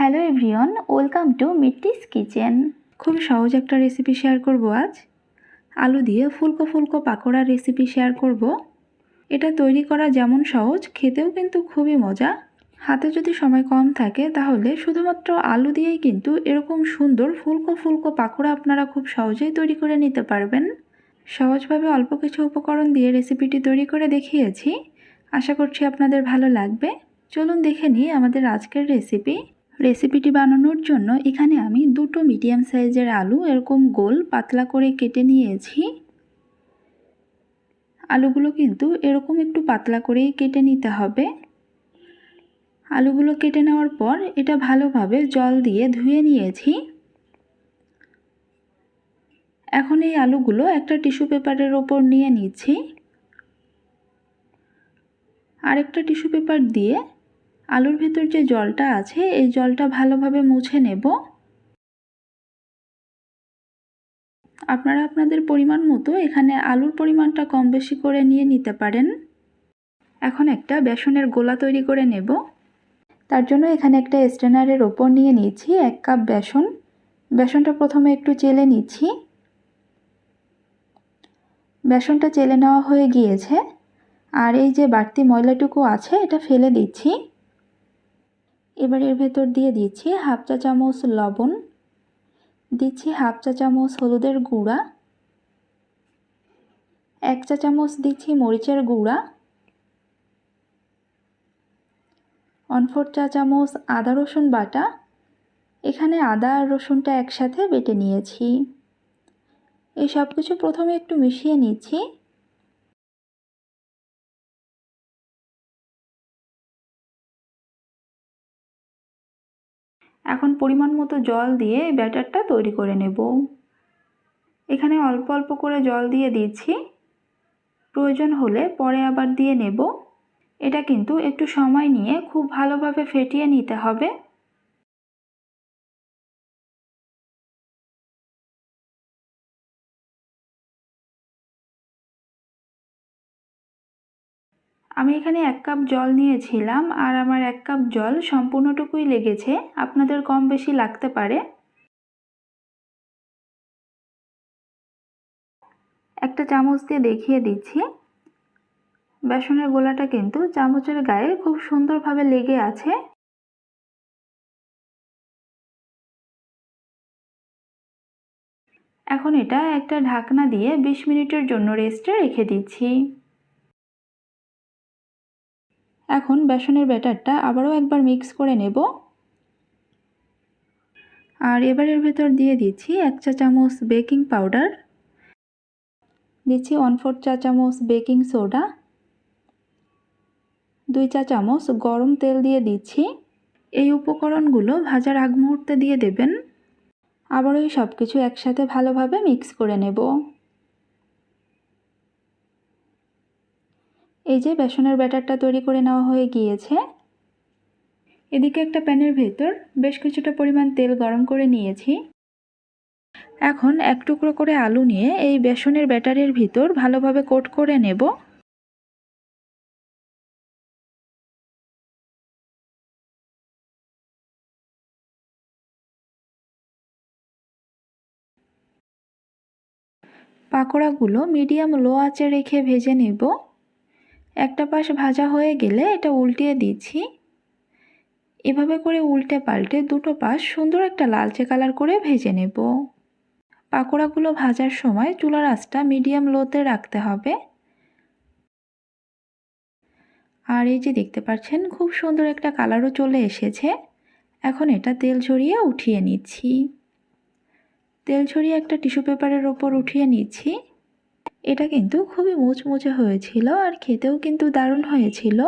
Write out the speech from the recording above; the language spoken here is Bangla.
Hello everyone, welcome to Mitti's kitchen. খুব সহজ একটা রেসিপি শেয়ার করব আজ। আলু দিয়ে ফুলকো ফুলকো পাকোড়ার রেসিপি শেয়ার করব। এটা তৈরি করা যেমন সহজ, খেতেও কিন্তু খুবই মজা। হাতে যদি সময় কম থাকে তাহলে শুধুমাত্র আলু দিয়েই কিন্তু এরকম সুন্দর ফুলকো ফুলকো পাকোড়া আপনারা খুব সহজেই তৈরি করে নিতে পারবেন। সহজভাবে অল্প কিছু উপকরণ দিয়ে রেসিপিটি তৈরি করে দেখিয়েছি। আশা করছি আপনাদের ভালো লাগবে। চলুন দেখে নিই আমাদের আজকের রেসিপিটি বানানোর জন্য এখানে আমি দুটো মিডিয়াম সাইজের আলু এরকম গোল পাতলা করে কেটে নিয়েছি। আলুগুলো কিন্তু এরকম একটু পাতলা করেই কেটে নিতে হবে। আলুগুলো কেটে নেওয়ার পর এটা ভালোভাবে জল দিয়ে ধুয়ে নিয়েছি। এখন এই আলুগুলো একটা টিস্যু পেপারের ওপর নিয়ে নিচ্ছি। আরেকটা টিস্যু পেপার দিয়ে আলুর ভেতর যে জলটা আছে এই জলটা ভালোভাবে মুছে নেব। আপনারা আপনাদের পরিমাণ মতো এখানে আলুর পরিমাণটা কম বেশি করে নিয়ে নিতে পারেন। এখন একটা বেসনের গোলা তৈরি করে নেব। তার জন্য এখানে একটা স্ট্রেনারের ওপর নিয়ে নিচ্ছি 1 কাপ বেসন। বেসনটা প্রথমে একটু চেলে নিচ্ছি। বেসনটা চেলে নেওয়া হয়ে গিয়েছে। আর এই যে বাড়তি ময়লাটুকু আছে এটা ফেলে দিচ্ছি। এবার এর ভেতর দিয়ে দিচ্ছি হাফ চা চামচ লবণ, দিচ্ছি হাফ চা চামচ হলুদের গুঁড়া, 1 চা চামচ দিচ্ছি মরিচের গুঁড়া, 1/4 চা চামচ আদা রসুন বাটা। এখানে আদা আর রসুনটা একসাথে বেটে নিয়েছি। এই সব কিছু প্রথমে একটু মিশিয়ে নিচ্ছি। এখন পরিমাণ মতো জল দিয়ে ব্যাটারটা তৈরি করে নেব। এখানে অল্প অল্প করে জল দিয়ে দিচ্ছি, প্রয়োজন হলে পরে আবার দিয়ে নেব। এটা কিন্তু একটু সময় নিয়ে খুব ভালোভাবে ফেটিয়ে নিতে হবে। আমি এখানে 1 কাপ জল নিয়েছিলাম আর আমার 1 কাপ জল সম্পূর্ণটুকুই লেগেছে। আপনাদের কম বেশি লাগতে পারে। একটা চামচ দিয়ে দেখিয়ে দিচ্ছি। বেসনের গোলাটা কিন্তু চামচের গায়ে খুব সুন্দরভাবে লেগে আছে। এখন এটা একটা ঢাকনা দিয়ে 20 মিনিটের জন্য রেস্টে রেখে দিচ্ছি। এখন বেসনের ব্যাটারটা আবারও একবার মিক্স করে নেব। আর এবার এর ভেতর দিয়ে দিচ্ছি 1 চা চামচ বেকিং পাউডার, দিচ্ছি 1/4 চা চামচ বেকিং সোডা, 2 চা চামচ গরম তেল দিয়ে দিচ্ছি। এই উপকরণগুলো ভাজার আগ মুহূর্তে দিয়ে দেবেন। আবারও এই সব কিছু একসাথে ভালোভাবে মিক্স করে নেব। এই যে বেসনের ব্যাটারটা তৈরি করে নেওয়া হয়ে গিয়েছে। এদিকে একটা প্যানের ভেতর বেশ কিছুটা পরিমাণ তেল গরম করে নিয়েছি। এখন এক টুকরো করে আলু নিয়ে এই বেসনের ব্যাটারের ভিতর ভালোভাবে কোট করে নেব। পাকোড়াগুলো মিডিয়াম লো আঁচে রেখে ভেজে নেব। একটা পাশ ভাজা হয়ে গেলে এটা উল্টিয়ে দিচ্ছি। এভাবে করে উল্টে পাল্টে দুটো পাশ সুন্দর একটা লালচে কালার করে ভেজে নেব। পাকোড়াগুলো ভাজার সময় চুলার আঁচটা মিডিয়াম লোতে রাখতে হবে। আর এই যে দেখতে পাচ্ছেন খুব সুন্দর একটা কালারও চলে এসেছে। এখন এটা তেল ঝরিয়ে উঠিয়ে নিচ্ছি। তেল ঝরিয়ে একটা টিস্যু পেপারের ওপর উঠিয়ে নিচ্ছি। এটা কিন্তু খুবই মুচমুচে হয়েছিল আর খেতেও কিন্তু দারুণ হয়েছিল।